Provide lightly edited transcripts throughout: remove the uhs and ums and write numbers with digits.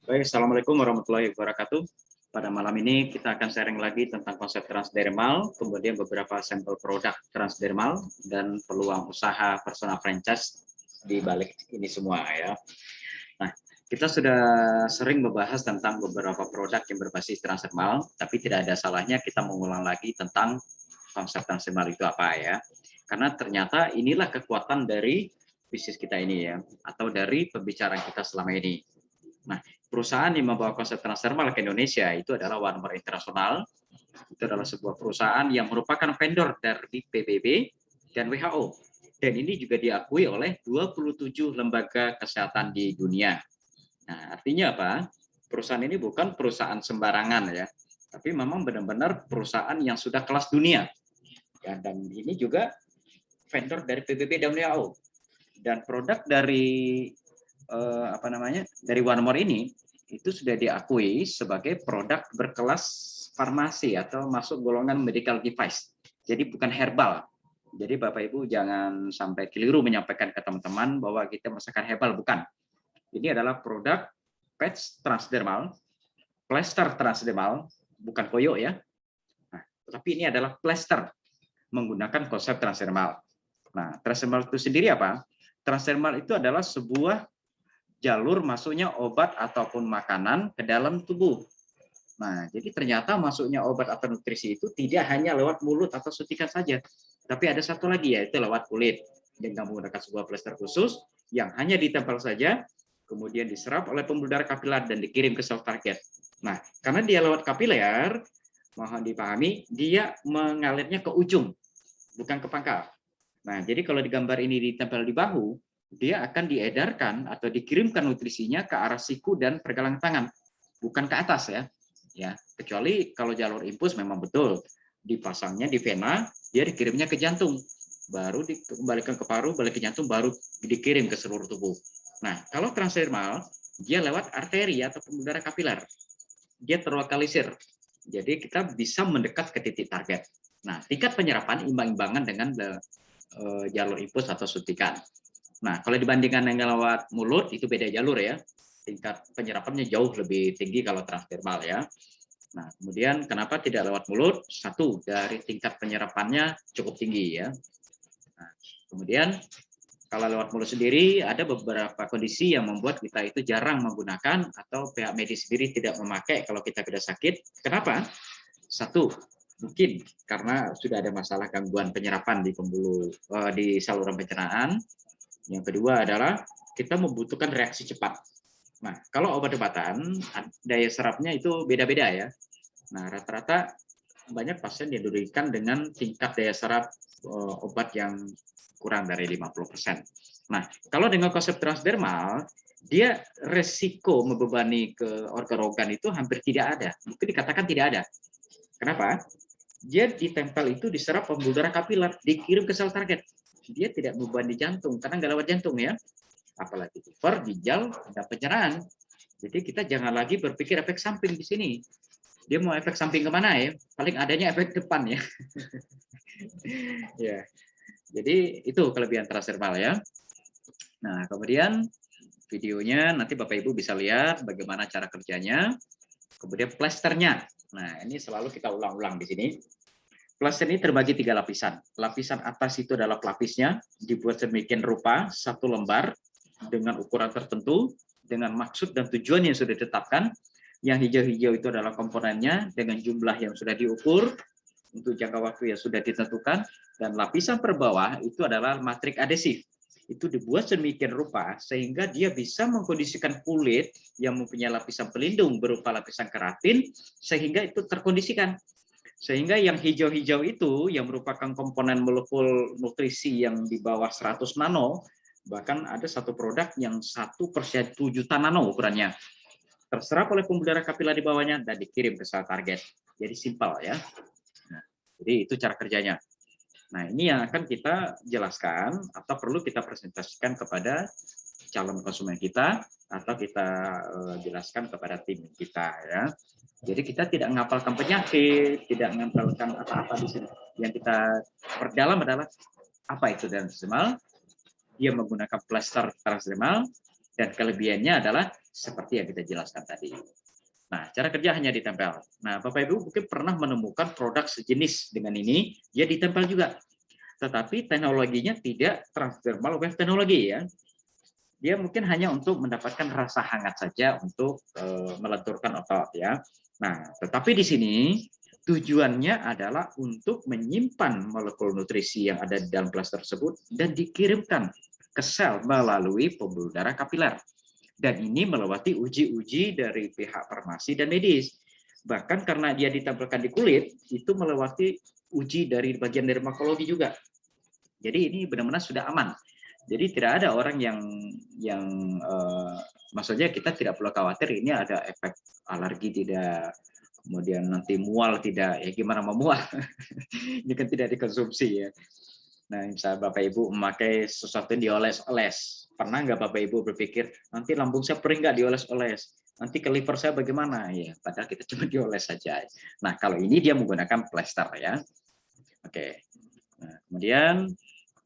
Baik, Assalamualaikum warahmatullahi wabarakatuh. Pada malam ini kita akan sharing lagi tentang konsep transdermal, kemudian beberapa sampel produk transdermal, dan peluang usaha personal franchise di balik ini semua ya. Nah, kita sudah sering membahas tentang beberapa produk yang berbasis transdermal, tapi tidak ada salahnya kita mengulang lagi tentang konsep transdermal itu apa ya. Karena ternyata inilah kekuatan dari bisnis kita ini ya, atau dari pembicaraan kita selama ini. Nah, perusahaan yang membawa konsep transdermal ke Indonesia itu adalah Warmer International. Itu adalah sebuah perusahaan yang merupakan vendor dari PBB dan WHO. Dan ini juga diakui oleh 27 lembaga kesehatan di dunia. Nah, artinya apa? Perusahaan ini bukan perusahaan sembarangan ya, tapi memang benar-benar perusahaan yang sudah kelas dunia. Ya, dan ini juga vendor dari PBB dan WHO. Dan produk dari dari One More ini itu sudah diakui sebagai produk berkelas farmasi atau masuk golongan medical device. Jadi bukan herbal. Jadi Bapak Ibu jangan sampai keliru menyampaikan ke teman-teman bahwa kita masakan herbal, bukan. Ini adalah produk patch transdermal, plaster transdermal, bukan koyo ya. Nah, tapi ini adalah plaster menggunakan konsep transdermal. Nah, transdermal itu sendiri apa? Transdermal itu adalah sebuah jalur masuknya obat ataupun makanan ke dalam tubuh. Nah, jadi ternyata masuknya obat atau nutrisi itu tidak hanya lewat mulut atau suntikan saja, tapi ada satu lagi yaitu lewat kulit dengan menggunakan sebuah plester khusus yang hanya ditempel saja, kemudian diserap oleh pembuluh darah kapiler dan dikirim ke sel target. Nah, karena dia lewat kapiler, mohon dipahami, dia mengalirnya ke ujung, bukan ke pangkal. Nah, jadi kalau di gambar ini ditempel di bahu, dia akan diedarkan atau dikirimkan nutrisinya ke arah siku dan pergelangan tangan, bukan ke atas ya. Ya, kecuali kalau jalur impuls memang betul dipasangnya di vena, dia dikirimnya ke jantung, baru dikembalikan ke paru, balik ke jantung, baru dikirim ke seluruh tubuh. Nah, kalau transdermal, dia lewat arteri atau pembuluh darah kapiler, dia terlokalisir. Jadi kita bisa mendekat ke titik target. Nah, tingkat penyerapan imbang-imbangan dengan jalur impuls atau suntikan. Nah, kalau dibandingkan dengan lewat mulut, itu beda jalur ya. Tingkat penyerapannya jauh lebih tinggi kalau transdermal ya. Nah, kemudian kenapa tidak lewat mulut? Satu, dari tingkat penyerapannya cukup tinggi ya. Nah, kemudian kalau lewat mulut sendiri, ada beberapa kondisi yang membuat kita itu jarang menggunakan atau pihak medis sendiri tidak memakai kalau kita sudah sakit. Kenapa? Satu, mungkin karena sudah ada masalah gangguan penyerapan di saluran pencernaan. Yang kedua adalah kita membutuhkan reaksi cepat. Nah, kalau obat-obatan, daya serapnya itu beda-beda ya. Nah, rata-rata banyak pasien yang diberikan dengan tingkat daya serap obat yang kurang dari 50%. Nah, kalau dengan konsep transdermal, dia resiko membebani ke organ-organ itu hampir tidak ada. Mungkin dikatakan tidak ada. Kenapa? Dia ditempel itu diserap pembuluh darah kapiler, dikirim ke sel target. Dia tidak membebani jantung karena nggak lewat jantung ya, apalagi liver, ginjal, dan pencernaan. Jadi kita jangan lagi berpikir efek samping di sini. Dia mau efek samping kemana ya? Paling adanya efek depan ya. Ya, jadi itu kelebihan transdermal ya. Nah, kemudian videonya nanti Bapak Ibu bisa lihat bagaimana cara kerjanya. Kemudian plasternya. Nah, ini selalu kita ulang-ulang di sini. Plaster ini terbagi 3 lapisan. Lapisan atas itu adalah pelapisnya, dibuat sedemikian rupa, satu lembar dengan ukuran tertentu, dengan maksud dan tujuan yang sudah ditetapkan. Yang hijau-hijau itu adalah komponennya dengan jumlah yang sudah diukur, untuk jangka waktu yang sudah ditentukan, dan lapisan per bawah itu adalah matrik adesif. Itu dibuat sedemikian rupa sehingga dia bisa mengkondisikan kulit yang mempunyai lapisan pelindung berupa lapisan keratin sehingga itu terkondisikan. Sehingga yang hijau-hijau itu yang merupakan komponen molekul nutrisi yang di bawah 100 nano, bahkan ada satu produk yang 1/7 juta nano ukurannya, terserap oleh pembuluh darah kapiler di bawahnya dan dikirim ke sel target. Jadi simpel ya. Nah, jadi itu cara kerjanya. Nah, ini yang akan kita jelaskan atau perlu kita presentasikan kepada calon konsumen kita atau kita jelaskan kepada tim kita ya. Jadi kita tidak menghafalkan penyakit, tidak menghafalkan apa-apa di sini. Yang kita perdalam adalah apa itu transdermal, dia menggunakan plaster transdermal, Dan kelebihannya adalah seperti yang kita jelaskan tadi. Nah, cara kerja hanya ditempel. Nah, Bapak Ibu mungkin pernah menemukan produk sejenis dengan ini, dia ditempel juga. Tetapi teknologinya tidak transdermal wave teknologi ya. Dia mungkin hanya untuk mendapatkan rasa hangat saja untuk melenturkan otot ya. Nah, tetapi di sini tujuannya adalah untuk menyimpan molekul nutrisi yang ada di dalam plester tersebut dan dikirimkan ke sel melalui pembuluh darah kapiler. Dan ini melewati uji-uji dari pihak farmasi dan medis. Bahkan karena dia ditempelkan di kulit, itu melewati uji dari bagian dermatologi juga. Jadi ini benar-benar sudah aman. Jadi tidak ada orang yang maksudnya kita tidak perlu khawatir ini ada efek alergi tidak, kemudian nanti mual tidak, ya gimana mau mual? Ini kan tidak dikonsumsi ya. Nah, misalnya Bapak Ibu memakai sesuatu yang dioles-oles, pernah nggak Bapak Ibu berpikir nanti lambung saya perih nggak dioles-oles? Nanti ke liver saya bagaimana? Ya, padahal kita cuma dioles saja. Nah, kalau ini dia menggunakan plester ya. Oke. Nah, kemudian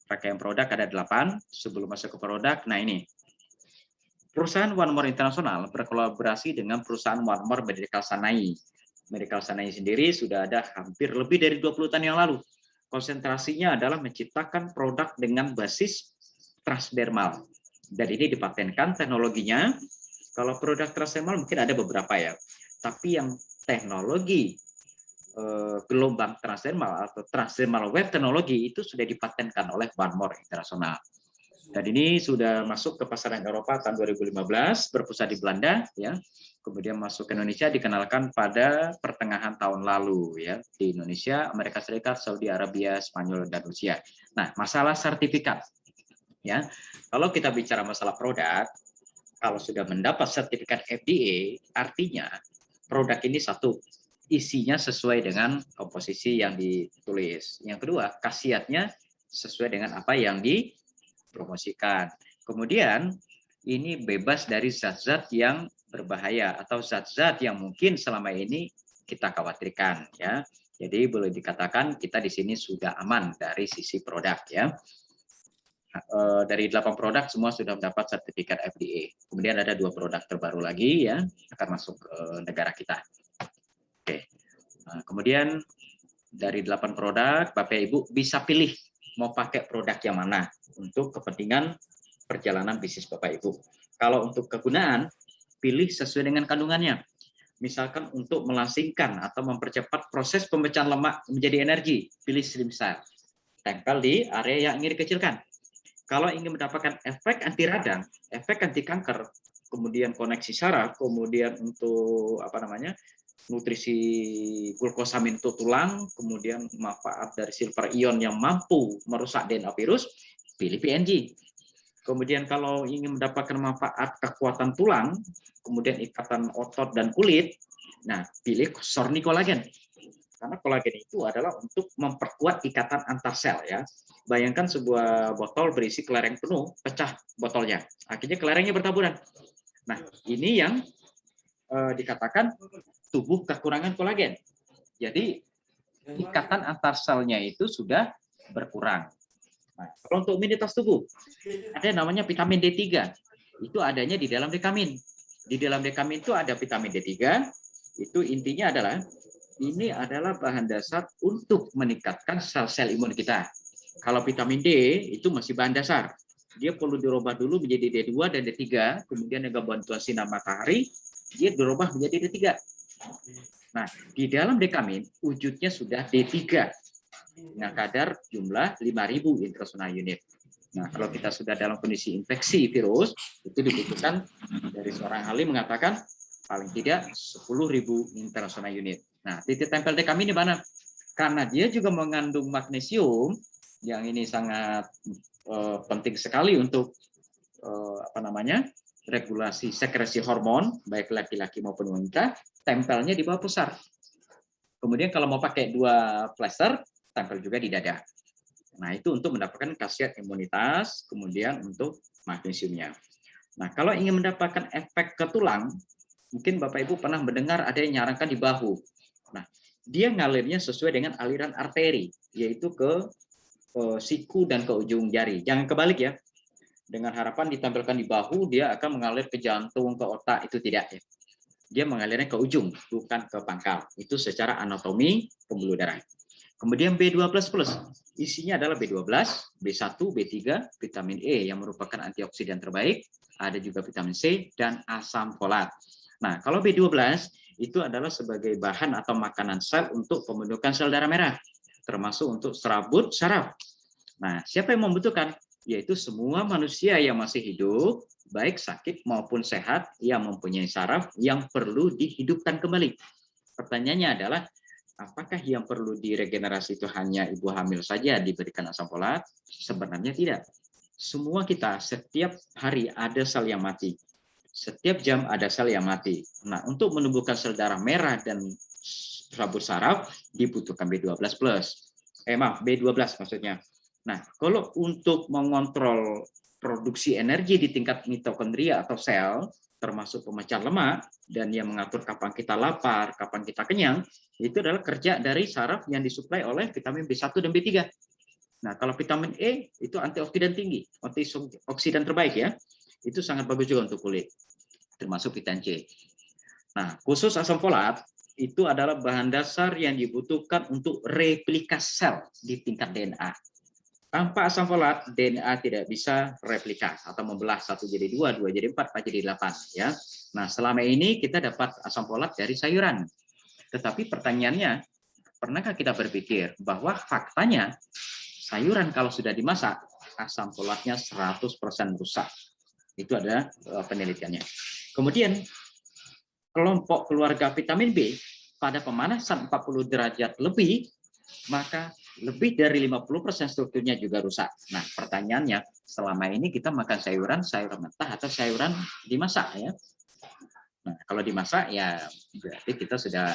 rangkaian produk ada 8. Sebelum masuk ke produk, nah ini. Perusahaan One More International berkolaborasi dengan perusahaan One More Medical Sanai. Medical Sanai sendiri sudah ada hampir lebih dari 20 tahun yang lalu. Konsentrasinya adalah menciptakan produk dengan basis transdermal. Dan ini dipatenkan teknologinya. Kalau produk transdermal mungkin ada beberapa ya. Tapi yang teknologi gelombang transdermal atau transdermal wave teknologi itu sudah dipatenkan oleh One More International. Dan ini sudah masuk ke pasaran Eropa tahun 2015, berpusat di Belanda, ya. Kemudian masuk ke Indonesia dikenalkan pada pertengahan tahun lalu, ya, di Indonesia, Amerika Serikat, Saudi Arabia, Spanyol, dan Rusia. Nah, masalah sertifikat, ya. Kalau kita bicara masalah produk, kalau sudah mendapat sertifikat FDA, artinya produk ini satu, isinya sesuai dengan komposisi yang ditulis. Yang kedua, khasiatnya sesuai dengan apa yang dipromosikan. Kemudian ini bebas dari zat-zat yang berbahaya atau zat-zat yang mungkin selama ini kita khawatirkan ya. Jadi boleh dikatakan kita di sini sudah aman dari sisi produk ya. Dari 8 produk semua sudah mendapat sertifikat FDA. Kemudian ada 2 produk terbaru lagi ya akan masuk ke negara kita. Oke. Nah, kemudian dari 8 produk, Bapak Ibu bisa pilih mau pakai produk yang mana untuk kepentingan perjalanan bisnis Bapak Ibu. Kalau untuk kegunaan, pilih sesuai dengan kandungannya. Misalkan untuk melangsingkan atau mempercepat proses pemecahan lemak menjadi energi, pilih Slim Cell. Tempel di area yang ingin dikecilkan. Kalau ingin mendapatkan efek anti radang, efek anti kanker, kemudian koneksi saraf, kemudian untuk nutrisi glukosamin untuk tulang, kemudian manfaat dari silver ion yang mampu merusak DNA virus, pilih PNG. Kemudian kalau ingin mendapatkan manfaat kekuatan tulang, kemudian ikatan otot dan kulit, nah pilih Sorni kolagen. Karena kolagen itu adalah untuk memperkuat ikatan antar sel ya. Bayangkan sebuah botol berisi kelereng penuh, pecah botolnya. Akhirnya kelerengnya bertaburan. Nah, ini yang dikatakan tubuh kekurangan kolagen. Jadi ikatan antar selnya itu sudah berkurang. Nah, kalau untuk imunitas tubuh, ada namanya vitamin D3. Itu adanya di dalam dekamin. Di dalam dekamin itu ada vitamin D3. Itu intinya adalah ini adalah bahan dasar untuk meningkatkan sel-sel imun kita. Kalau vitamin D itu masih bahan dasar. Dia perlu dirubah dulu menjadi D2 dan D3, kemudian dengan bantuan sinar matahari, dia dirubah menjadi D3. Nah, di dalam dekamin, wujudnya sudah D3. Dengan kadar jumlah 5.000 intrasomal unit. Nah, kalau kita sudah dalam kondisi infeksi virus, itu dibutuhkan dari seorang ahli mengatakan paling tidak 10.000 intrasomal unit. Nah, titik tempel dekamin di mana? Karena dia juga mengandung magnesium, yang ini sangat penting sekali untuk regulasi sekresi hormon, baik laki-laki maupun wanita, tempelnya di bawah pusar. Kemudian kalau mau pakai 2 plester, tempel juga di dada. Nah, itu untuk mendapatkan khasiat imunitas, kemudian untuk magnesiumnya. Nah, kalau ingin mendapatkan efek ke tulang, mungkin Bapak Ibu pernah mendengar ada yang nyarankan di bahu. Nah, dia ngalirnya sesuai dengan aliran arteri, yaitu ke siku dan ke ujung jari. Jangan kebalik ya. dengan harapan ditampilkan di bahu, dia akan mengalir ke jantung, ke otak, itu tidak ya. Dia mengalirnya ke ujung, bukan ke pangkal. Itu secara anatomi pembuluh darah. Kemudian B12+, isinya adalah B12, B1, B3, vitamin E yang merupakan antioksidan terbaik, ada juga vitamin C, dan asam folat. Nah, kalau B12 itu adalah sebagai bahan atau makanan sel untuk pembentukan sel darah merah, termasuk untuk serabut saraf. Nah, siapa yang membutuhkan? Yaitu semua manusia yang masih hidup, baik sakit maupun sehat, yang mempunyai saraf yang perlu dihidupkan kembali. Pertanyaannya adalah, apakah yang perlu diregenerasi itu hanya ibu hamil saja diberikan asam folat? Sebenarnya tidak. Semua kita setiap hari ada sel yang mati. Setiap jam ada sel yang mati. Nah, untuk menumbuhkan sel darah merah dan serabut saraf dibutuhkan B12+. Maaf, B12 maksudnya. Nah, kalau untuk mengontrol produksi energi di tingkat mitokondria atau sel, termasuk pemecah lemak, dan yang mengatur kapan kita lapar, kapan kita kenyang, itu adalah kerja dari saraf yang disuplai oleh vitamin B1 dan B3. Nah, kalau vitamin E itu antioksidan tinggi, antioksidan terbaik ya. Itu sangat bagus juga untuk kulit, termasuk vitamin C. Nah, khusus asam folat itu adalah bahan dasar yang dibutuhkan untuk replikasi sel di tingkat DNA. Tanpa asam folat, DNA tidak bisa replika atau membelah 1 jadi 2, 2 jadi 4, 4 jadi 8. Ya. Nah, selama ini kita dapat asam folat dari sayuran. Tetapi pertanyaannya, pernahkah kita berpikir bahwa faktanya sayuran kalau sudah dimasak, asam folatnya 100% rusak. Itu ada penelitiannya. Kemudian, kelompok keluarga vitamin B, pada pemanasan 40 derajat lebih, maka lebih dari 50% strukturnya juga rusak. Nah, pertanyaannya, selama ini kita makan sayuran mentah atau sayuran dimasak ya? Nah, kalau dimasak ya berarti kita sudah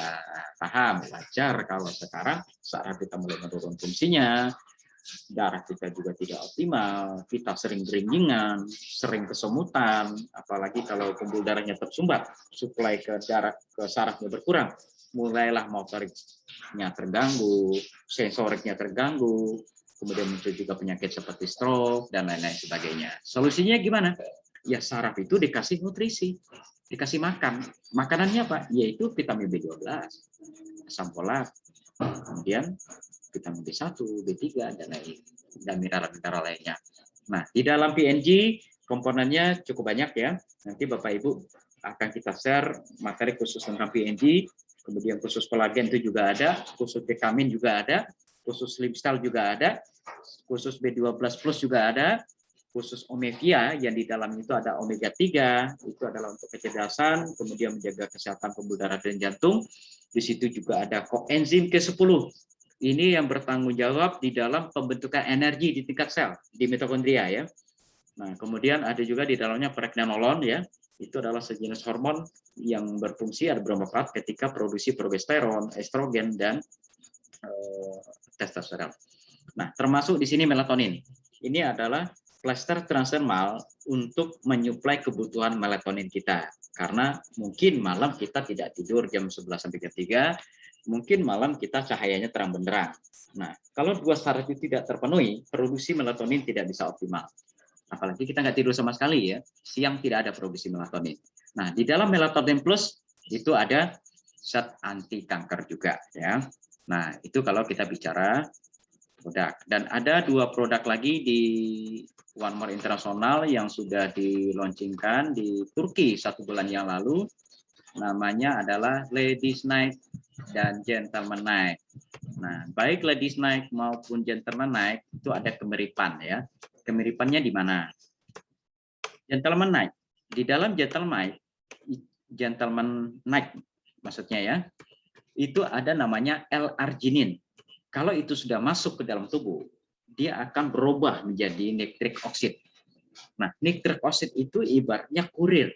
paham, wajar kalau sekarang saraf kita mulai menurun fungsinya, darah kita juga tidak optimal, kita sering geringingan, sering kesemutan, apalagi kalau pembuluh darahnya tersumbat, suplai ke darah ke sarafnya berkurang, mulailah motoriknya terganggu, sensoriknya terganggu, kemudian muncul juga penyakit seperti stroke dan lain-lain sebagainya. Solusinya gimana? Ya saraf itu dikasih nutrisi, dikasih makan. Makanannya apa? Yaitu vitamin B12, asam folat, kemudian vitamin B1, B3, dan mineral-mineral lainnya. Nah, di dalam PNG komponennya cukup banyak ya. Nanti Bapak Ibu akan kita share materi khusus tentang PNG, kemudian khusus kolagen itu juga ada, khusus vitamin juga ada, khusus lifestyle juga ada, khusus B12+ juga ada, khusus omega yang di dalam itu ada omega 3, itu adalah untuk kecerdasan, kemudian menjaga kesehatan pembuluh darah dan jantung. Di situ juga ada koenzim K10. Ini yang bertanggung jawab di dalam pembentukan energi di tingkat sel, di mitokondria ya. Nah, kemudian ada juga di dalamnya pregnenolon ya. Itu adalah sejenis hormon yang berfungsi ada bermanfaat ketika produksi progesteron, estrogen, dan testosteron. Nah, termasuk di sini melatonin. Ini adalah plester transdermal untuk menyuplai kebutuhan melatonin kita. Karena mungkin malam kita tidak tidur jam 11 sampai jam 3, mungkin malam kita cahayanya terang benderang. Nah, kalau dua syarat itu tidak terpenuhi, produksi melatonin tidak bisa optimal. Apalagi kita nggak tidur sama sekali ya, siang tidak ada produksi melatonin. Nah, di dalam melatonin plus itu ada zat anti kanker juga ya. Nah, itu kalau kita bicara produk. Dan ada 2 produk lagi di One More International yang sudah dilaunchingkan di Turki 1 bulan yang lalu. Namanya adalah Ladies Night dan Gentleman Night. Nah, baik Ladies Night maupun Gentleman Night itu ada kemiripan ya. Kemiripannya di mana? Gentleman Night. Di dalam Gentleman Night maksudnya ya, itu ada namanya L-arginin. Kalau itu sudah masuk ke dalam tubuh, dia akan berubah menjadi nitric oxide. Nah, nitric oxide itu ibaratnya kurir.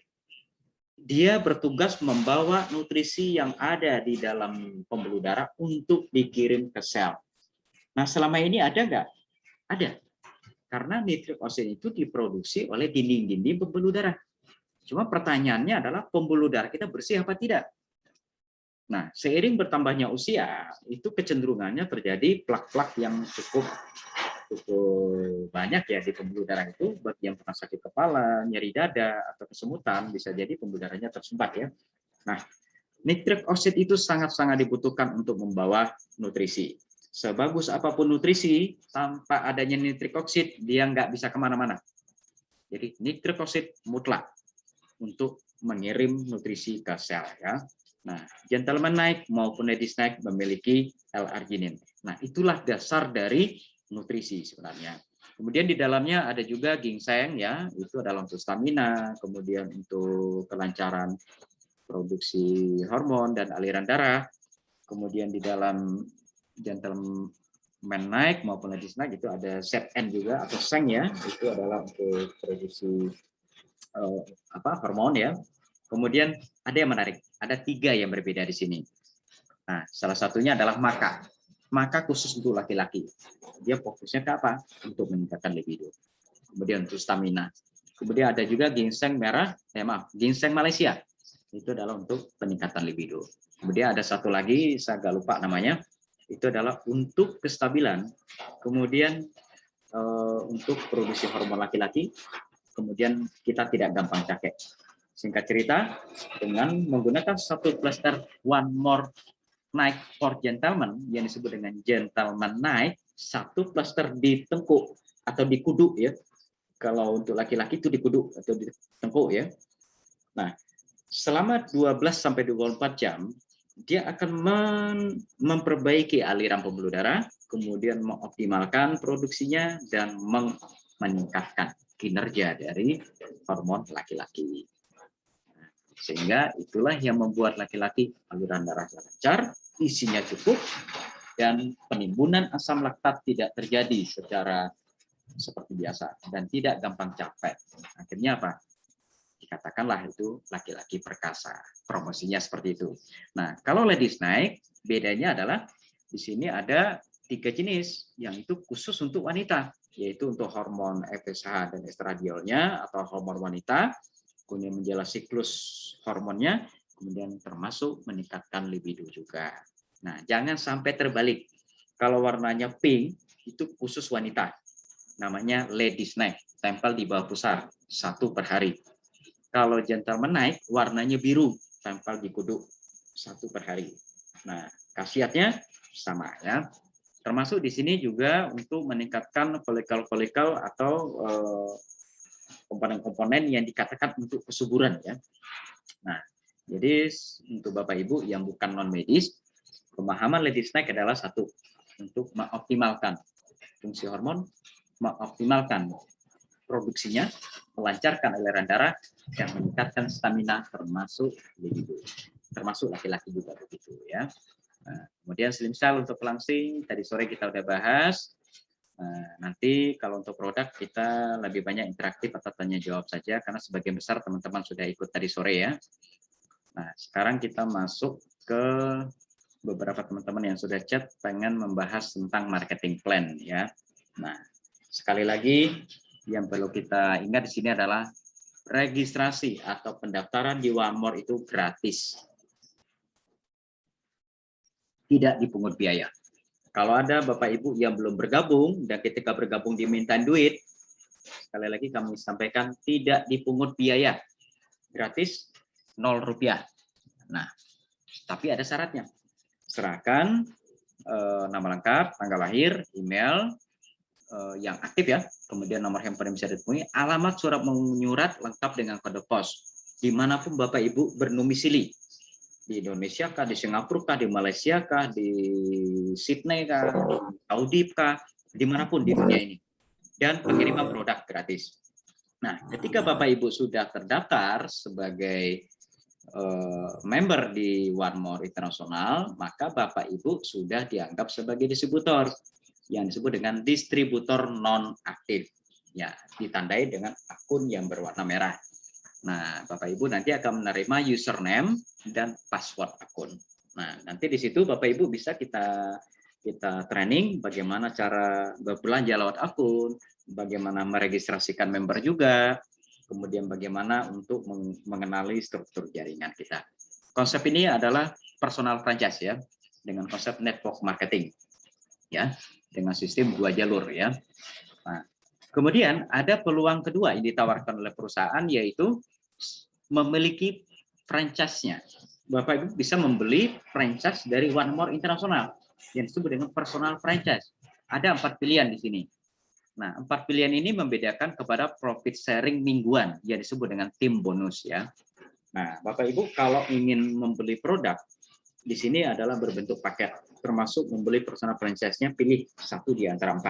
Dia bertugas membawa nutrisi yang ada di dalam pembuluh darah untuk dikirim ke sel. Nah, selama ini ada nggak? Ada. Karena nitric oxide itu diproduksi oleh dinding-dinding pembuluh darah. Cuma pertanyaannya adalah pembuluh darah kita bersih apa tidak? Nah, seiring bertambahnya usia, itu kecenderungannya terjadi plak-plak yang cukup cukup banyak ya di pembuluh darah itu. Bagi yang pernah sakit kepala, nyeri dada, atau kesemutan, bisa jadi pembuluh darahnya tersumbat ya. Nah, nitrik oksid itu sangat-sangat dibutuhkan untuk membawa nutrisi. Sebagus apapun nutrisi, tanpa adanya nitrik oksid, dia nggak bisa kemana-mana. Jadi nitrik oksid mutlak untuk mengirim nutrisi ke sel ya. Nah, gentleman naik maupun ladies naik memiliki L-arginin. Nah, itulah dasar dari nutrisi sebenarnya. Kemudian di dalamnya ada juga ginseng ya, itu adalah untuk stamina, kemudian untuk kelancaran produksi hormon dan aliran darah. Kemudian di dalam gentleman naik maupun ladies naik itu ada ZN juga atau seng ya, itu adalah untuk produksi hormon ya. Kemudian ada yang menarik, ada 3 yang berbeda di sini. Nah, salah satunya adalah maka. Maka khusus untuk laki-laki. Dia fokusnya ke apa? Untuk meningkatkan libido. Kemudian untuk stamina. Kemudian ada juga ginseng merah, ginseng Malaysia. Itu adalah untuk peningkatan libido. Kemudian ada satu lagi, saya agak lupa namanya, itu adalah untuk kestabilan. Kemudian untuk produksi hormon laki-laki, kemudian kita tidak gampang capek. Singkat cerita, dengan menggunakan satu plaster One More Night for Gentleman, yang disebut dengan Gentleman Night, satu plaster di tengkuk atau di kudu ya. Kalau untuk laki-laki itu di kudu atau di tengkuk ya. Nah, selama 12-24 jam, dia akan memperbaiki aliran pembuluh darah, kemudian mengoptimalkan produksinya, dan meningkatkan kinerja dari hormon laki-laki. Sehingga itulah yang membuat laki-laki aliran darah lancar, isinya cukup, dan penimbunan asam laktat tidak terjadi secara seperti biasa, dan tidak gampang capek. Akhirnya apa? Dikatakanlah itu laki-laki perkasa. Promosinya seperti itu. Nah, kalau ladies naik, bedanya adalah di sini ada 3 jenis, yang itu khusus untuk wanita, yaitu untuk hormon FSH dan estradiolnya atau hormon wanita, kemudian menjelaskan siklus hormonnya, kemudian termasuk meningkatkan libido juga. Nah, jangan sampai terbalik. Kalau warnanya pink, itu khusus wanita. Namanya ladies night, tempel di bawah pusar, 1 per hari. Kalau gentleman naik, warnanya biru, tempel di kudu, 1 per hari. Nah, khasiatnya sama ya. Termasuk di sini juga untuk meningkatkan folikel-folikel atau komponen-komponen yang dikatakan untuk kesuburan ya. Nah, jadi untuk Bapak Ibu yang bukan non medis, pemahaman ladies night adalah satu, untuk mengoptimalkan fungsi hormon, mengoptimalkan produksinya, melancarkan aliran darah, dan meningkatkan stamina termasuk libido. Termasuk laki-laki juga begitu ya. Nah, kemudian slim cell untuk langsing tadi sore kita udah bahas. Nanti kalau untuk produk kita lebih banyak interaktif atau tanya jawab saja karena sebagian besar teman-teman sudah ikut tadi sore ya. Nah, sekarang kita masuk ke beberapa teman-teman yang sudah chat pengen membahas tentang marketing plan ya. Nah, sekali lagi yang perlu kita ingat di sini adalah registrasi atau pendaftaran di One More itu gratis. Tidak dipungut biaya. Kalau ada Bapak Ibu yang belum bergabung dan ketika bergabung diminta duit, sekali lagi kami sampaikan tidak dipungut biaya. Gratis, 0 rupiah. Nah, tapi ada syaratnya. Serahkan nama lengkap, tanggal lahir, email, yang aktif ya, kemudian nomor handphone yang bisa dihubungi, alamat surat menyurat lengkap dengan kode pos, dimanapun Bapak Ibu bernomisili, di Indonesia kah, di Singapura kah, di Malaysia kah, di Sydney kah, di Saudi kah, dimanapun di dunia ini, dan pengiriman produk gratis. Nah, ketika Bapak Ibu sudah terdaftar sebagai member di One More International, maka Bapak Ibu sudah dianggap sebagai distributor, yang disebut dengan distributor non aktif ya, ditandai dengan akun yang berwarna merah. Nah, Bapak Ibu nanti akan menerima username dan password akun. Nah, nanti di situ Bapak Ibu bisa kita training bagaimana cara berbelanja lewat akun, bagaimana meregistrasikan member juga, kemudian bagaimana untuk mengenali struktur jaringan kita. Konsep ini adalah personal franchise ya, dengan konsep network marketing ya. dengan sistem 2 jalur ya. Nah, kemudian ada peluang kedua yang ditawarkan oleh perusahaan, yaitu memiliki franchise-nya. Bapak Ibu bisa membeli franchise dari One More International yang disebut dengan personal franchise. Ada 4 pilihan di sini. Nah, 4 pilihan ini membedakan kepada profit sharing mingguan yang disebut dengan tim bonus ya. Nah, Bapak Ibu kalau ingin membeli produk di sini adalah berbentuk paket, termasuk membeli personal franchise-nya, pilih satu di antara 4.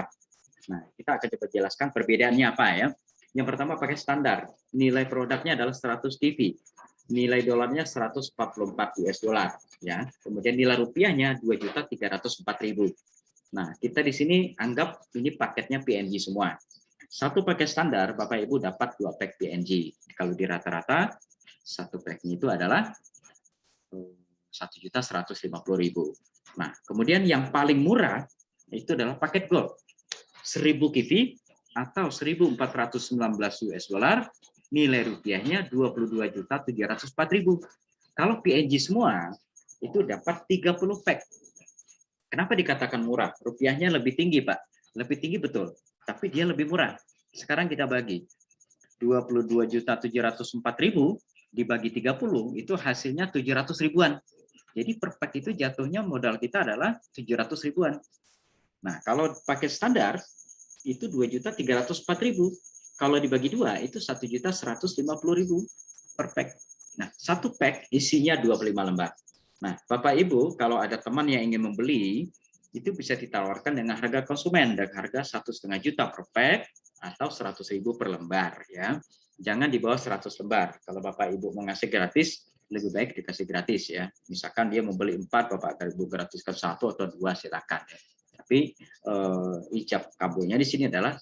Nah, kita akan coba jelaskan perbedaannya apa ya. Yang pertama pakai standar, nilai produknya adalah 100 TV, nilai dolarnya 144 US dollar ya. Kemudian nilai rupiahnya 2.304.000. Nah, kita di sini anggap ini paketnya PNG semua. Satu paket standar Bapak Ibu dapat 2 pack PNG. Kalau di rata-rata satu packnya itu adalah 1.150.000. Nah, kemudian yang paling murah itu adalah paket gold. 1.000 kivi atau 1.419 US dollar, nilai rupiahnya 22.704.000. Kalau PNG semua itu dapat 30 pack. Kenapa dikatakan murah? Rupiahnya lebih tinggi, Pak. Lebih tinggi betul, tapi dia lebih murah. Sekarang kita bagi 22.704.000 dibagi 30 itu hasilnya 700 ribuan. Jadi per pack itu jatuhnya modal kita adalah 700 ribuan. Nah, kalau paket standar itu 2.304.000. Kalau dibagi 2 itu 1.150.000 per pack. Nah, satu pack isinya 25 lembar. Nah, Bapak Ibu kalau ada teman yang ingin membeli itu bisa ditawarkan dengan harga konsumen, dengan harga 1,5 juta per pack atau 100.000 per lembar ya. Jangan di bawah 100 lembar. Kalau Bapak Ibu mau ngasih gratis, lebih baik dikasih gratis ya. Misalkan dia mau beli 4, Bapak Ibu gratiskan 1 atau 2 silakan. Tapi ijab kabulnya di sini adalah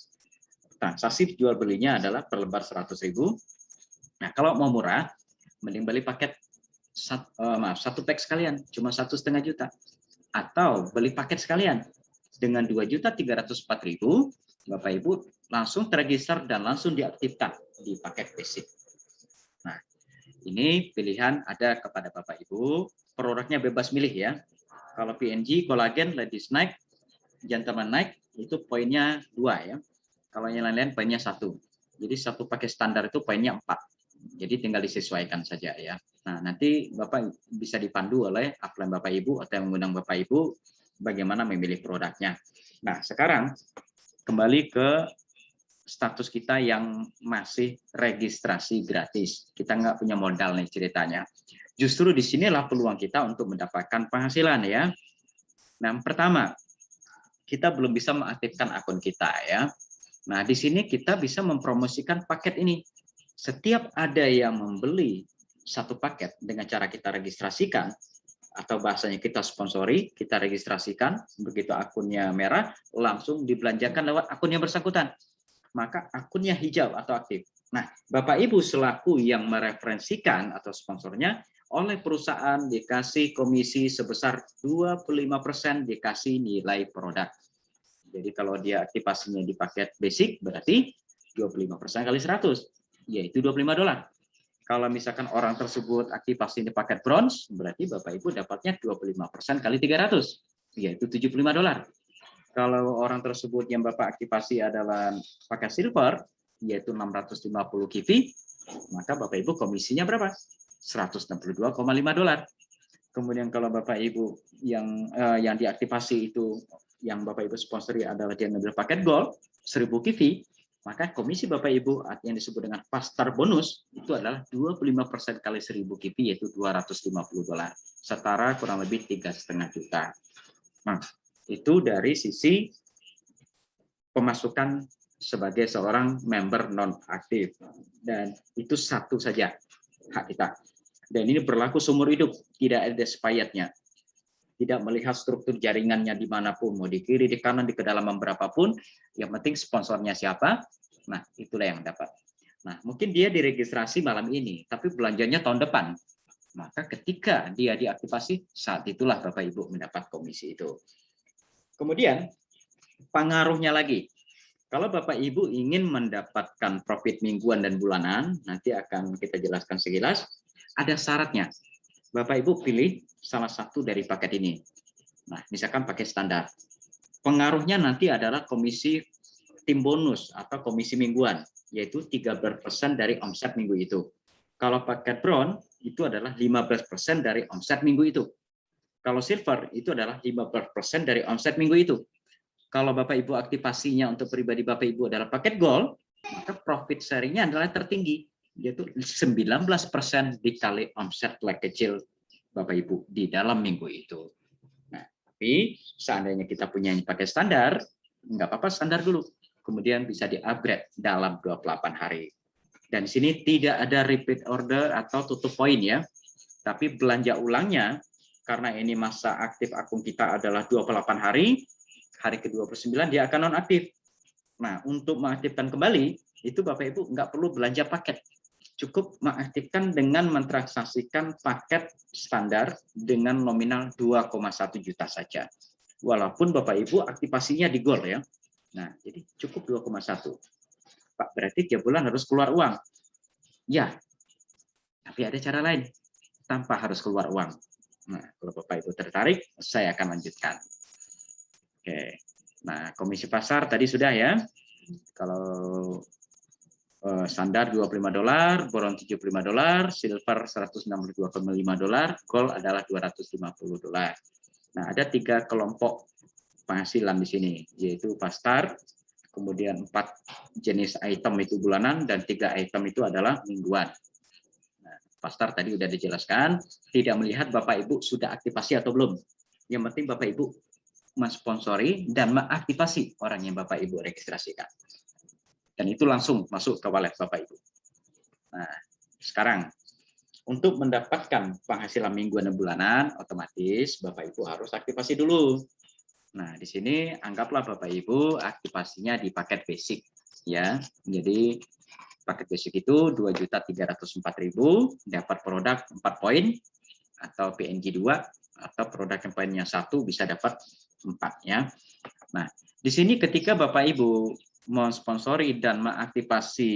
transaksi jual belinya adalah per lembar 100.000. Nah, kalau mau murah, mending beli paket satu pack sekalian, cuma 1,5 juta. Atau beli paket sekalian dengan 2.304.000, Bapak Ibu langsung terregister dan langsung diaktifkan di paket basic. Nah, ini pilihan ada kepada Bapak Ibu. Produknya bebas milih ya. Kalau PNG, kolagen, ladies night, gentleman night itu poinnya 2 ya. Kalau yang lain-lain poinnya 1. Jadi satu paket standar itu poinnya 4. Jadi tinggal disesuaikan saja ya. Nah, nanti Bapak bisa dipandu oleh upline Bapak Ibu atau yang mengundang Bapak Ibu bagaimana memilih produknya. Nah, sekarang kembali ke status kita yang masih registrasi gratis. Kita nggak punya modal nih ceritanya. Justru disinilah peluang kita untuk mendapatkan penghasilan ya. Nah, pertama, kita belum bisa mengaktifkan akun kita ya. Nah, di sini kita bisa mempromosikan paket ini. Setiap ada yang membeli satu paket dengan cara kita registrasikan, atau bahasanya kita sponsori, kita registrasikan, begitu akunnya merah, langsung dibelanjakan lewat akun yang bersangkutan. Maka akunnya hijau atau aktif. Nah, Bapak Ibu selaku yang mereferensikan atau sponsornya, oleh perusahaan dikasih komisi sebesar 25% dikasih nilai produk. Jadi kalau dia aktivasinya di paket basic, berarti 25% kali 100, yaitu 25 dolar. Kalau misalkan orang tersebut aktivasi di paket bronze, berarti Bapak Ibu dapatnya 25% kali 300, yaitu 75 dolar. Kalau orang tersebut yang Bapak aktivasi adalah paket silver, yaitu 650 kivi, maka Bapak Ibu komisinya berapa? 162,5 dolar. Kemudian kalau Bapak Ibu yang diaktifasi itu, yang Bapak Ibu sponsori adalah dia ngambil paket gold, 1.000 kivi, maka komisi Bapak Ibu yang disebut dengan pastar bonus itu adalah 25% kali 1.000 kivi, yaitu 250 dolar. Setara kurang lebih 3,5 juta. Nah, itu dari sisi pemasukan sebagai seorang member non-aktif. Dan itu satu saja hak kita. Dan ini berlaku seumur hidup, tidak ada expirednya. Tidak melihat struktur jaringannya dimanapun, mau di kiri, di kanan, di kedalaman berapapun, yang penting sponsornya siapa, nah itulah yang dapat. Nah, mungkin dia diregistrasi malam ini, tapi belanjanya tahun depan. Maka ketika dia diaktifasi, saat itulah Bapak Ibu mendapat komisi itu. Kemudian, pengaruhnya lagi. Kalau Bapak Ibu ingin mendapatkan profit mingguan dan bulanan, nanti akan kita jelaskan sekilas, ada syaratnya. Bapak Ibu pilih salah satu dari paket ini. Nah, misalkan paket standar. pengaruhnya nanti adalah komisi tim bonus atau komisi mingguan, yaitu 13% dari omset minggu itu. Kalau paket bron itu adalah 15% dari omset minggu itu. Kalau silver itu adalah 15% dari omset minggu itu. Kalau Bapak Ibu aktivasinya untuk pribadi Bapak Ibu adalah paket gold, maka profit sharing-nya adalah tertinggi, yaitu 19% dikali omset leg kecil Bapak Ibu di dalam minggu itu. Nah, tapi seandainya kita punya pakai standar, nggak apa-apa standar dulu. Kemudian bisa di-upgrade dalam 28 hari. Dan di sini tidak ada repeat order atau tutup poin ya. Tapi belanja ulangnya, karena ini masa aktif akun kita adalah 28 hari, hari ke-29 dia akan nonaktif. Nah, untuk mengaktifkan kembali, itu Bapak Ibu nggak perlu belanja paket. Cukup mengaktifkan dengan mentransaksikan paket standar dengan nominal 2,1 juta saja. Walaupun Bapak Ibu aktivasinya di gold ya. Nah, jadi cukup 2,1. Pak, berarti tiap bulan harus keluar uang. Ya, tapi ada cara lain. Tanpa harus keluar uang. Nah, kalau Bapak Ibu tertarik, saya akan lanjutkan. Oke. Nah, komisi pasar tadi sudah ya. Kalau standar $25, boron $75, silver $162,5, gold adalah $250. Nah, ada 3 kelompok penghasilan di sini, yaitu pasar, kemudian 4 jenis item itu bulanan, dan 3 item itu adalah mingguan. Nah, pasar tadi sudah dijelaskan, tidak melihat Bapak Ibu sudah aktivasi atau belum. Yang penting Bapak Ibu mensponsori dan mengaktifasi orang yang Bapak Ibu registrasikan. Dan itu langsung masuk ke wallet Bapak Ibu. Nah, sekarang untuk mendapatkan penghasilan mingguan dan bulanan, otomatis Bapak Ibu harus aktivasi dulu. Nah, di sini anggaplah Bapak Ibu aktivasinya di paket basic ya. Jadi paket basic itu 2.304.000 dapat produk 4 poin atau PNG 2 atau produk yang poinnya 1 bisa dapat 4 ya. Nah, di sini ketika Bapak Ibu mensponsori dan mengaktifasi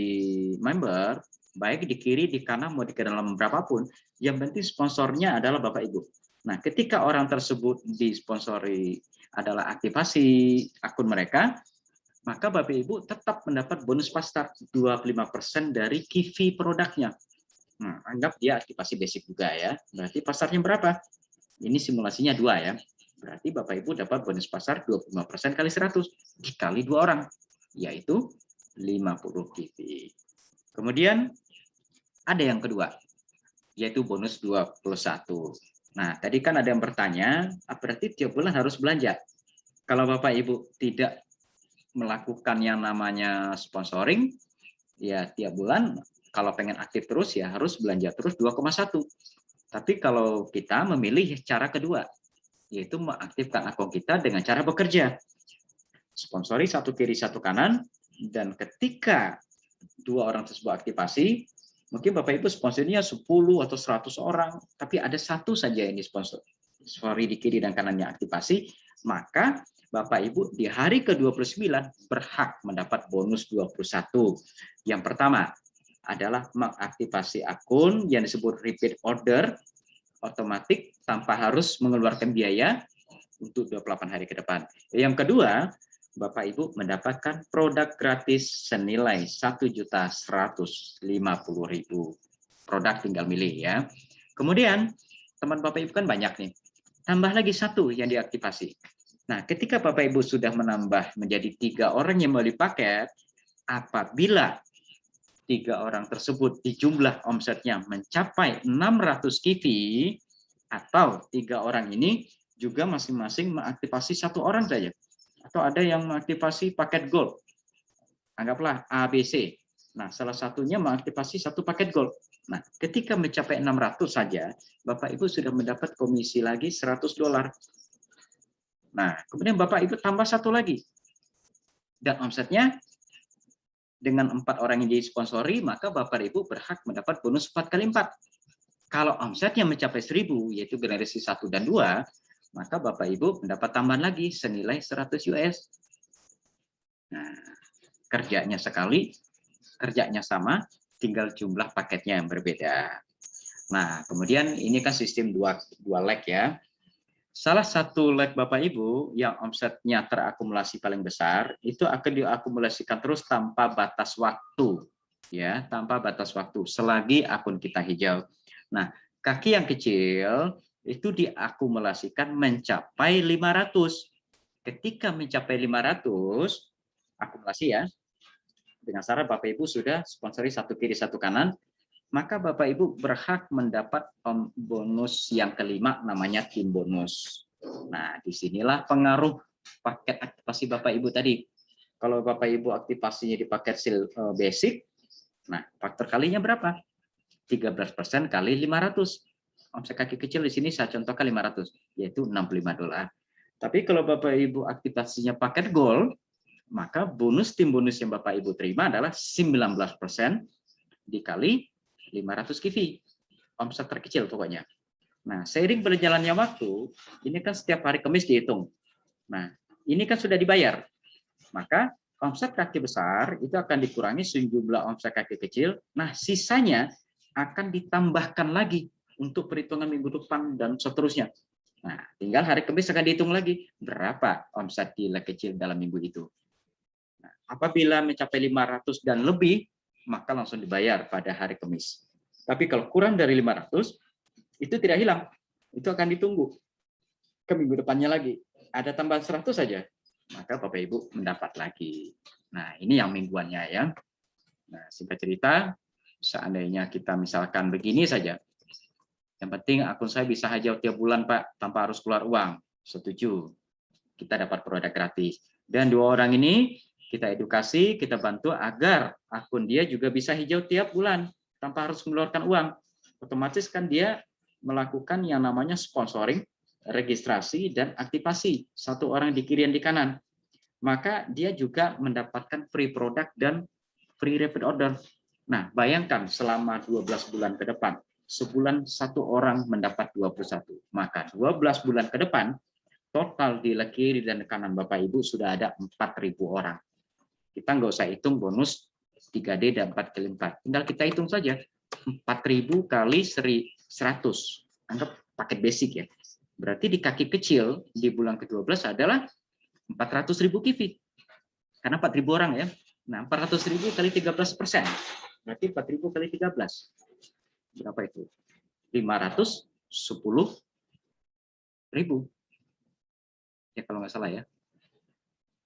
member, baik di kiri, di kanan, mau di dalam berapapun, yang penting sponsornya adalah Bapak Ibu. Nah, ketika orang tersebut disponsori adalah aktivasi akun mereka, maka Bapak Ibu tetap mendapat bonus pasar 25% dari key fee produknya. Nah, anggap dia aktivasi basic juga ya. Berarti pasarnya berapa? Ini simulasinya 2 ya. Berarti Bapak Ibu dapat bonus pasar 25% kali 100 dikali 2 orang, yaitu 50 key fee. Kemudian ada yang kedua, yaitu bonus 21. Nah, tadi kan ada yang bertanya, berarti tiap bulan harus belanja. Kalau Bapak Ibu tidak melakukan yang namanya sponsoring, ya tiap bulan kalau pengen aktif terus ya harus belanja terus 2,1. Tapi kalau kita memilih cara kedua, yaitu mengaktifkan akun kita dengan cara bekerja. Sponsori 1 kiri 1 kanan, dan ketika 2 orang tersebut aktivasi, mungkin Bapak Ibu sponsornya 10 atau 100 orang, tapi ada 1 saja yang disponsori di kiri dan kanannya aktivasi, maka Bapak Ibu di hari ke-29 berhak mendapat bonus 21. Yang pertama adalah mengaktifasi akun yang disebut repeat order, otomatis tanpa harus mengeluarkan biaya untuk 28 hari ke depan. Yang kedua, Bapak Ibu mendapatkan produk gratis senilai 1.150.000. Produk tinggal milih ya. Kemudian teman Bapak Ibu kan banyak nih. Tambah lagi 1 yang diaktifasi. Nah, ketika Bapak Ibu sudah menambah menjadi 3 orang yang membeli paket, apabila 3 orang tersebut di jumlah omsetnya mencapai 600 key fee, atau 3 orang ini juga masing-masing mengaktifasi 1 orang saja. Atau ada yang mengaktifasi paket gold. Anggaplah ABC. Nah, salah satunya mengaktifasi 1 paket gold. Nah, ketika mencapai 600 saja, Bapak Ibu sudah mendapat komisi lagi $100. Nah, kemudian Bapak Ibu tambah 1 lagi. Dan omsetnya dengan 4 orang yang disponsori, maka Bapak Ibu berhak mendapat bonus 4 kali 4. Kalau omsetnya mencapai 1.000, yaitu generasi 1 dan 2, maka Bapak Ibu mendapat tambahan lagi senilai 100 US. Nah, kerjanya sekali, kerjanya sama, tinggal jumlah paketnya yang berbeda. Nah, kemudian ini kan sistem dua leg ya. Salah satu leg Bapak Ibu yang omsetnya terakumulasi paling besar itu akan diakumulasikan terus tanpa batas waktu, ya, tanpa batas waktu selagi akun kita hijau. Nah, kaki yang kecil itu diakumulasikan mencapai 500. Ketika mencapai 500 akumulasi ya, dengan syarat Bapak Ibu sudah sponsori satu kiri satu kanan, maka Bapak Ibu berhak mendapat bonus yang kelima namanya tim bonus. Nah, disinilah pengaruh paket aktivasi Bapak Ibu tadi. Kalau Bapak Ibu aktivasinya di paket basic, nah faktor kalinya berapa? 13% kali 500. Omset kaki kecil di sini saya contohkan 500, yaitu $65. Tapi kalau Bapak Ibu aktivasinya paket gold, maka tim bonus yang Bapak Ibu terima adalah 19% dikali 500 kivi, omset terkecil pokoknya. Nah, seiring berjalannya waktu, ini kan setiap hari Kamis dihitung. Nah, ini kan sudah dibayar. Maka omset kaki besar itu akan dikurangi sejumlah omset kaki kecil. Nah, sisanya akan ditambahkan lagi untuk perhitungan minggu depan dan seterusnya. Nah, tinggal hari Kamis akan dihitung lagi berapa omset di leg kecil dalam minggu itu. Nah, apabila mencapai 500 dan lebih, maka langsung dibayar pada hari Kamis. Tapi kalau kurang dari 500, itu tidak hilang. Itu akan ditunggu ke minggu depannya lagi. Ada tambahan 100 saja, maka Bapak Ibu mendapat lagi. Nah, ini yang mingguannya ya. Nah, singkat cerita, seandainya kita misalkan begini saja, yang penting akun saya bisa hijau tiap bulan Pak, tanpa harus keluar uang. Setuju. Kita dapat produk gratis. Dan 2 orang ini kita edukasi, kita bantu agar akun dia juga bisa hijau tiap bulan tanpa harus mengeluarkan uang. Otomatis kan dia melakukan yang namanya sponsoring, registrasi, dan aktivasi. 1 orang di kiri dan di kanan. Maka dia juga mendapatkan free product dan free repeat order. Nah, bayangkan selama 12 bulan ke depan, sebulan 1 orang mendapat 21. Maka 12 bulan ke depan, total di kiri dan kanan Bapak Ibu sudah ada 4.000 orang. Kita nggak usah hitung bonus 3D dan 4x4. Tinggal kita hitung saja. 4.000 kali 100. Anggap paket basic ya. Berarti di kaki kecil di bulan ke-12 adalah 400.000 kivi. Karena 4.000 orang ya. Nah, 400.000 kali 13%. Berarti 4.000 kali 13. Berapa itu? 510.000. Ya kalau nggak salah ya.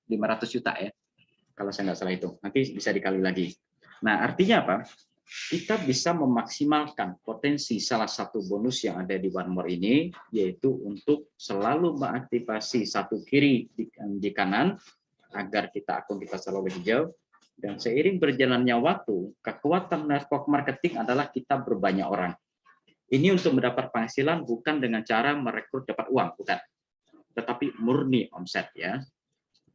500 juta ya. Kalau saya nggak salah itu. Nanti bisa dikali lagi. Nah, artinya apa? Kita bisa memaksimalkan potensi salah satu bonus yang ada di One More ini, yaitu untuk selalu mengaktifasi satu kiri di kanan, agar akun kita selalu hijau. Dan seiring berjalannya waktu, kekuatan network marketing adalah kita berbanyak orang. Ini untuk mendapat penghasilan bukan dengan cara merekrut dapat uang, bukan. Tetapi murni omset ya.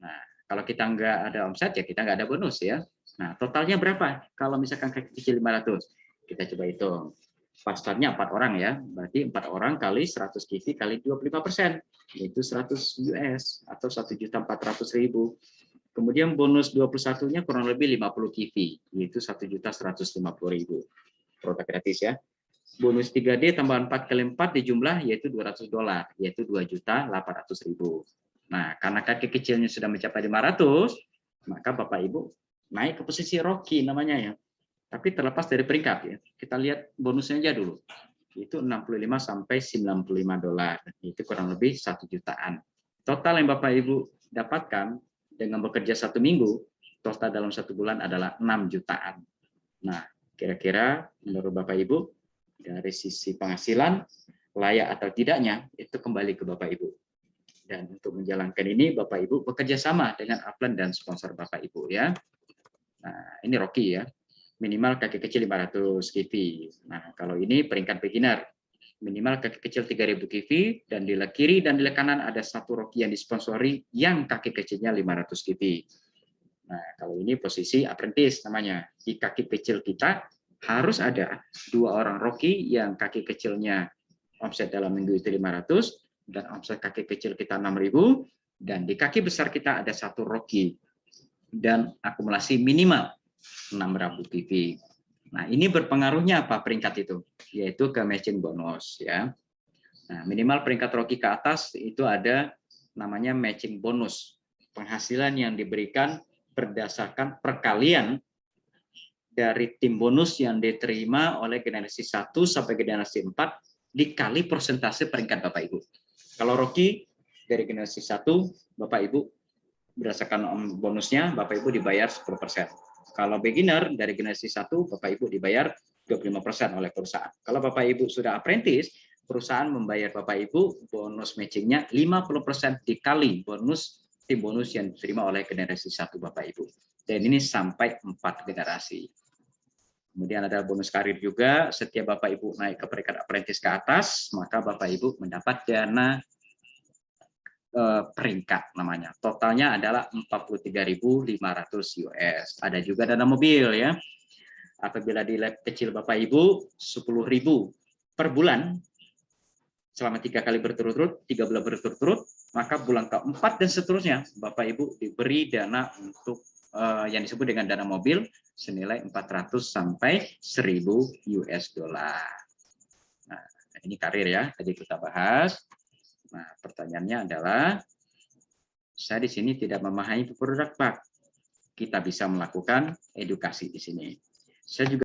Nah, kalau kita nggak ada omset ya kita nggak ada bonus ya. Nah, totalnya berapa? Kalau misalkan kaki kecil 500, kita coba hitung. Pasarnya 4 orang ya, berarti 4 orang kali 100 kivi kali 25%, yaitu 100 US atau 1.400.000. Kemudian bonus 21-nya kurang lebih 50 kivi, yaitu 1.150.000. Produk gratis ya. Bonus 3D tambah 4 kali 4 dijumlah yaitu $200, yaitu 2.800.000. Nah, karena kaki kecilnya sudah mencapai 500, maka Bapak Ibu naik ke posisi Rocky namanya ya. Tapi terlepas dari peringkat ya, kita lihat bonusnya aja dulu. Itu 65 sampai $95. Itu kurang lebih 1 jutaan. Total yang Bapak Ibu dapatkan dengan bekerja 1 minggu, total dalam 1 bulan adalah 6 jutaan. Nah, kira-kira menurut Bapak Ibu, dari sisi penghasilan, layak atau tidaknya, itu kembali ke Bapak Ibu. Dan untuk menjalankan ini, Bapak Ibu bekerja sama dengan upline dan sponsor Bapak Ibu ya. Nah, ini Rocky ya. Minimal kaki kecil 500 kivi. Nah, kalau ini peringkat beginner. Minimal kaki kecil 3.000 kivi, dan di kiri dan di kanan ada 1 Rocky yang disponsori yang kaki kecilnya 500 kivi. Nah, kalau ini posisi apprentice namanya. Di kaki kecil kita harus ada 2 orang Rocky yang kaki kecilnya omset dalam minggu itu 500, dan omset kaki kecil kita 6.000, dan di kaki besar kita ada 1 Rocky dan akumulasi minimal 6.000 kivi. Nah, ini berpengaruhnya apa peringkat itu? Yaitu ke matching bonus ya. Nah, minimal peringkat Rocky ke atas itu ada namanya matching bonus. Penghasilan yang diberikan berdasarkan perkalian dari tim bonus yang diterima oleh generasi 1 sampai generasi 4 dikali persentase peringkat Bapak Ibu. Kalau Rocky dari generasi 1, Bapak Ibu berdasarkan bonusnya Bapak Ibu dibayar 10%. Kalau beginner dari generasi 1, Bapak Ibu dibayar 25% oleh perusahaan. Kalau Bapak Ibu sudah apprentice, perusahaan membayar Bapak Ibu bonus matchingnya 50% dikali tim bonus yang diterima oleh generasi 1 Bapak Ibu. Dan ini sampai 4 generasi. Kemudian ada bonus karir juga, setiap Bapak Ibu naik ke peringkat apprentice ke atas, maka Bapak Ibu mendapat dana peringkat namanya. Totalnya adalah 43.500 US. Ada juga dana mobil ya. Apabila di lab kecil Bapak Ibu 10.000 per bulan selama 3 kali berturut-turut, 3 bulan berturut-turut, maka bulan keempat dan seterusnya Bapak Ibu diberi dana untuk yang disebut dengan dana mobil senilai 400 sampai 1.000 US dollar. Nah, ini karir ya, tadi kita bahas. Nah, pertanyaannya adalah, saya di sini tidak memahami produk, Pak. Kita bisa melakukan edukasi di sini. Saya juga